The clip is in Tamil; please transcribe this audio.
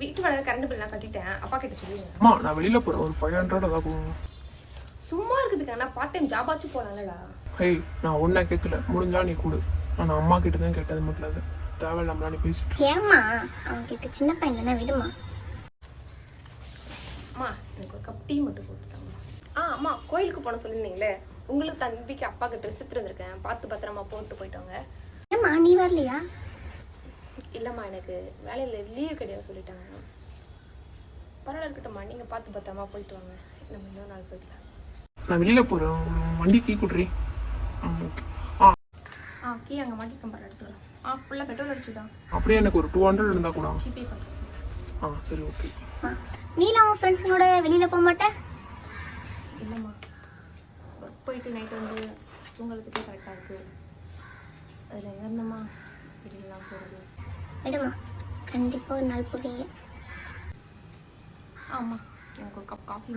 வீட்டு வாடகை கரண்ட் பில்லாம் கட்டிட்டேன். அப்பா கிட்ட சொல்லுங்க. அம்மா நான் வெளியில போறேன், ஒரு 500 ஏதாவது கொடுங்க. சும்மா இருக்குதுக்கு நான் பார்ட் டைம் ஜாப் ஆச்சு போலாம்லடா. ஹேய், நான் ஒன்றா கேட்கல, முடிஞ்சா நீ கொடு. நான் அம்மா கிட்ட தான் கேட்டது மட்டும் அது தேவையில்லாம நீ பேசிட்டு. ஏம்மா அவங்க கிட்ட சின்ன பையன் தானே, விடுமா. அம்மா எனக்கு ஒரு கப் டீ மட்டும் கொடுத்துட்டாங்க. அம்மா கோயிலுக்கு போன சொல்லியிருந்தீங்களே, உங்களுக்கு தம்பிக்கு அப்பாவுக்கு ட்ரெஸ் எடுத்துட்டு வந்திருக்கேன். பார்த்து பத்திரமா போட்டு போயிட்டோங்க. ஏம்மா நீ வரலையா? இல்லைம்மா எனக்கு வேலையில் லீவு கிடையாது சொல்லிட்டாங்க. பரவாயில்ல இருக்கட்டும்மா, நீங்கள் பார்த்து பத்திரமா போயிட்டு வாங்க. நம்ம இன்னொரு நாள் போய்க்கலாம். நான் வெளியில போறேன், வண்டி கீ குடுறி. கீ அங்கே மாட்டி கம்பர் எடுத்துக்கலாம். ஃபுல்லாக பெட்ரோல் அடிச்சுட்டான். அப்படியே எனக்கு ஒரு 200 இருந்தா கூட. ஜிபே பண்ணுறேன். சரி ஓகே. நீலாம் உன் ஃப்ரெண்ட்ஸுங்களோட வெளியில் போக மாட்டேன்? இல்லைம்மா, ஒர்க் போயிட்டு நைட்டு வந்து தூங்குறதுக்கே கரெக்டாக இருக்குது. அதில் எங்கே இருந்தம்மா வெளியிலலாம் போகிறது? விடுமா, கண்டிப்பாக ஒரு நாள் போவீங்க. ஆமாம், எனக்கு ஒரு கப் காஃபி